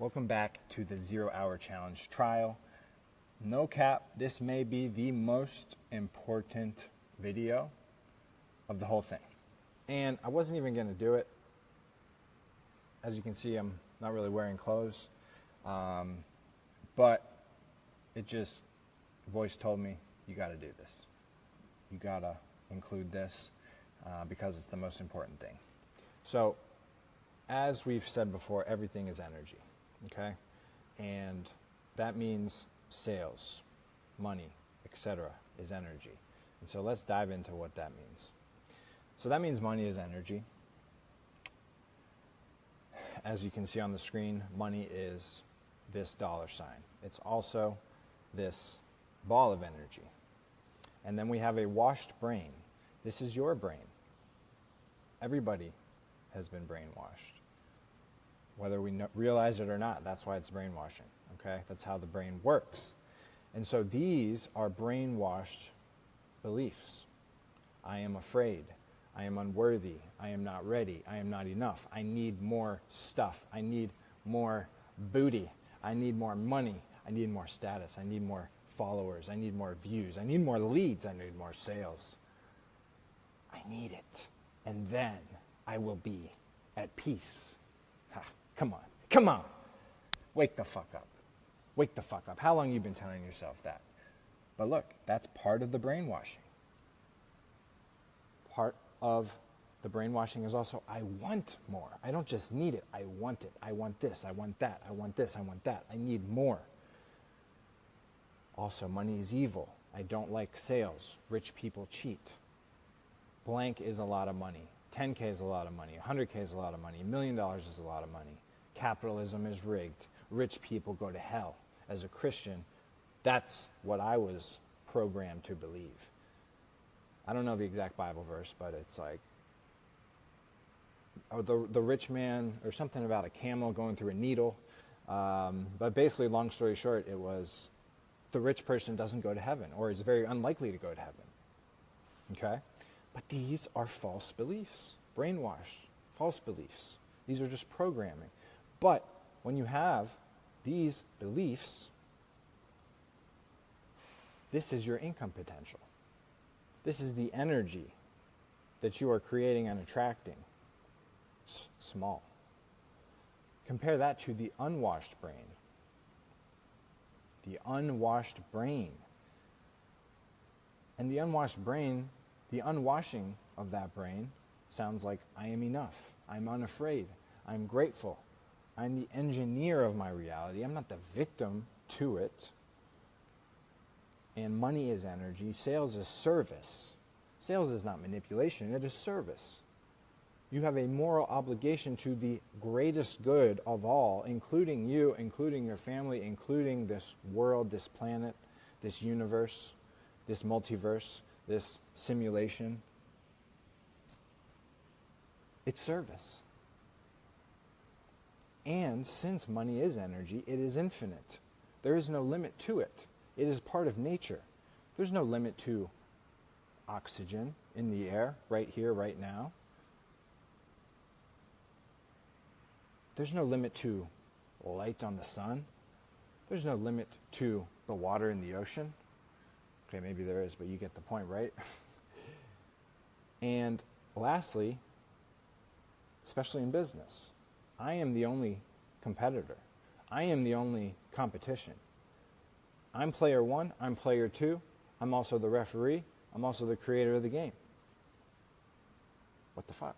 Welcome back to the 0 Hour Challenge trial. No cap, this may be the most important video of the whole thing. And I wasn't even going to do it. As you can see, I'm not really wearing clothes. But it just, voice told me, you got to do this. You got to include this because it's the most important thing. So, as we've said before, everything is energy. Okay? And that means sales, money, etc. is energy. And so let's dive into what that means. So that means money is energy. As you can see on the screen, money is this dollar sign. It's also this ball of energy. And then we have a washed brain. This is your brain. Everybody has been brainwashed. Whether we realize it or not, that's why it's brainwashing, okay? That's how the brain works. And so these are brainwashed beliefs. I am afraid. I am unworthy. I am not ready. I am not enough. I need more stuff. I need more booty. I need more money. I need more status. I need more followers. I need more views. I need more leads. I need more sales. I need it. And then I will be at peace. Come on. Wake the fuck up. Wake the fuck up. How long have you been telling yourself that? But look, that's part of the brainwashing. Part of the brainwashing is also, I want more. I don't just need it. I want it. I want this. I want that. I want this. I want that. I need more. Also, money is evil. I don't like sales. Rich people cheat. Blank is a lot of money. 10K is a lot of money. 100K is a lot of money. $1 million is a lot of money. Capitalism is rigged. Rich people go to hell. As a Christian, that's what I was programmed to believe. I don't know the exact Bible verse, but it's like, the rich man, or something about a camel going through a needle. But basically, long story short, it was the rich person doesn't go to heaven, or is very unlikely to go to heaven. Okay? But these are false beliefs, brainwashed, false beliefs. These are just programming. But when you have these beliefs, this is your income potential. This is the energy that you are creating and attracting. It's small. Compare that to the unwashed brain. The unwashed brain. And the unwashed brain, the unwashing of that brain sounds like, I am enough. I'm unafraid. I'm grateful. I'm the engineer of my reality. I'm not the victim to it. And money is energy. Sales is service. Sales is not manipulation. It is service. You have a moral obligation to the greatest good of all, including you, including your family, including this world, this planet, this universe, this multiverse, this simulation. It's service. And since money is energy, it is infinite. There is no limit to it. It is part of nature. There's no limit to oxygen in the air, right here, right now. There's no limit to light on the sun. There's no limit to the water in the ocean. Okay, maybe there is, but you get the point, right? And lastly, especially in business, I am the only competitor. I am the only competition. I'm player one, I'm player two, I'm also the referee, I'm also the creator of the game. What the fuck?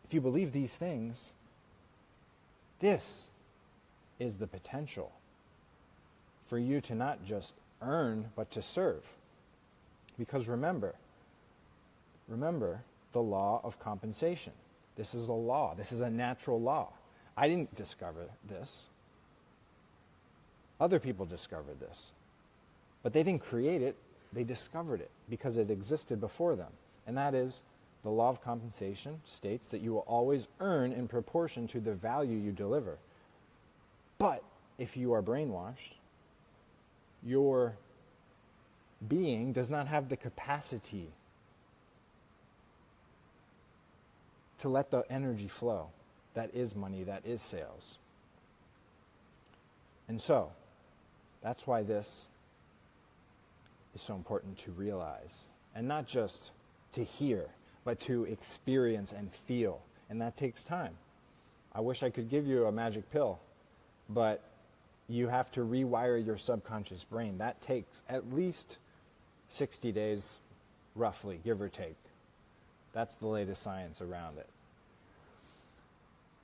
If you believe these things, this is the potential for you to not just earn, but to serve. Because remember the law of compensation. This is the law. This is a natural law. I didn't discover this. Other people discovered this. But they didn't create it. They discovered it because it existed before them. And that is, the law of compensation states that you will always earn in proportion to the value you deliver. But if you are brainwashed, your being does not have the capacity to let the energy flow. That is money, that is sales. And so, that's why this is so important to realize. And not just to hear, but to experience and feel. And that takes time. I wish I could give you a magic pill, but you have to rewire your subconscious brain. That takes at least 60 days, roughly, give or take. That's the latest science around it.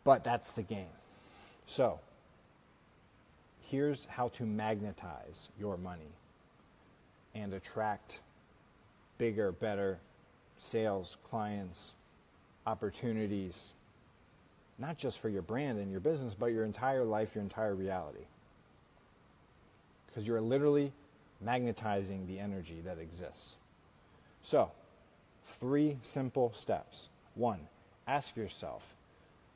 But that's the game. So, here's how to magnetize your money and attract bigger, better sales, clients, opportunities, not just for your brand and your business, but your entire life, your entire reality. Because you're literally magnetizing the energy that exists. So, 3 simple steps. 1, ask yourself,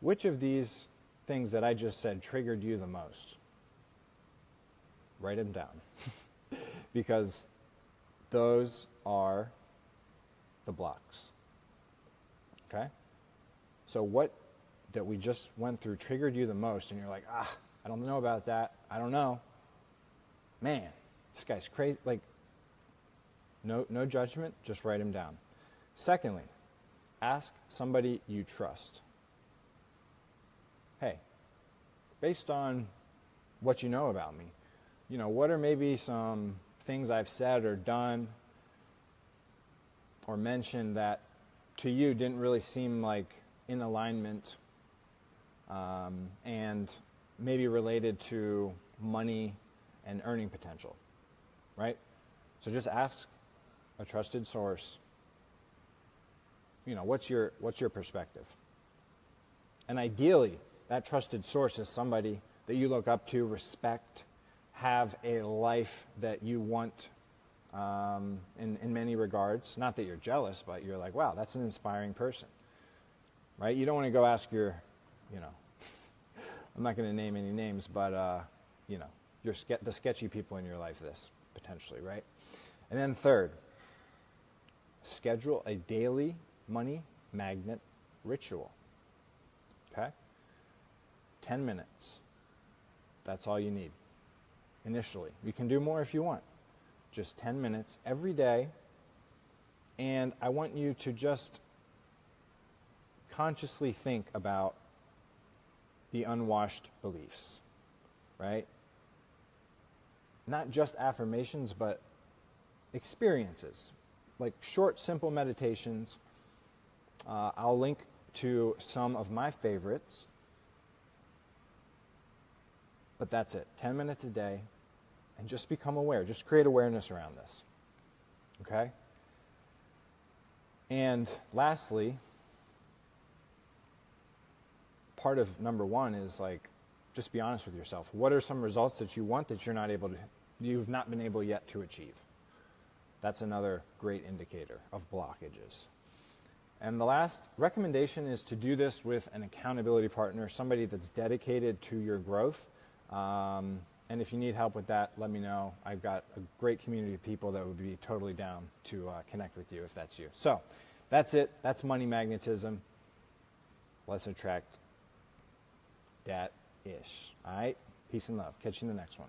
which of these things that I just said triggered you the most? Write them down. Because those are the blocks. Okay? So what that we just went through triggered you the most, and you're like, I don't know about that. I don't know. Man, this guy's crazy. Like, no judgment, just write them down. Secondly, ask somebody you trust. Hey, based on what you know about me, what are maybe some things I've said or done or mentioned that to you didn't really seem like in alignment and maybe related to money and earning potential, right? So just ask a trusted source, what's your perspective? And ideally, that trusted source is somebody that you look up to, respect, have a life that you want in many regards. Not that you're jealous, but you're like, wow, that's an inspiring person, right? You don't want to go ask your, I'm not going to name any names, but, the sketchy people in your life this, potentially, right? And then third, schedule a daily money magnet ritual, okay? 10 minutes. That's all you need initially. You can do more if you want. Just 10 minutes every day. And I want you to just consciously think about the unwashed beliefs, right? Not just affirmations, but experiences, like short, simple meditations. I'll link to some of my favorites. But that's it. 10 minutes a day. And just become aware. Just create awareness around this. Okay? And lastly, part of number 1 is just be honest with yourself. What are some results that you want that you've not been able yet to achieve? That's another great indicator of blockages. And the last recommendation is to do this with an accountability partner, somebody that's dedicated to your growth. And if you need help with that, let me know. I've got a great community of people that would be totally down to connect with you if that's you. So that's it. That's money magnetism. Let's attract that-ish. All right? Peace and love. Catch you in the next one.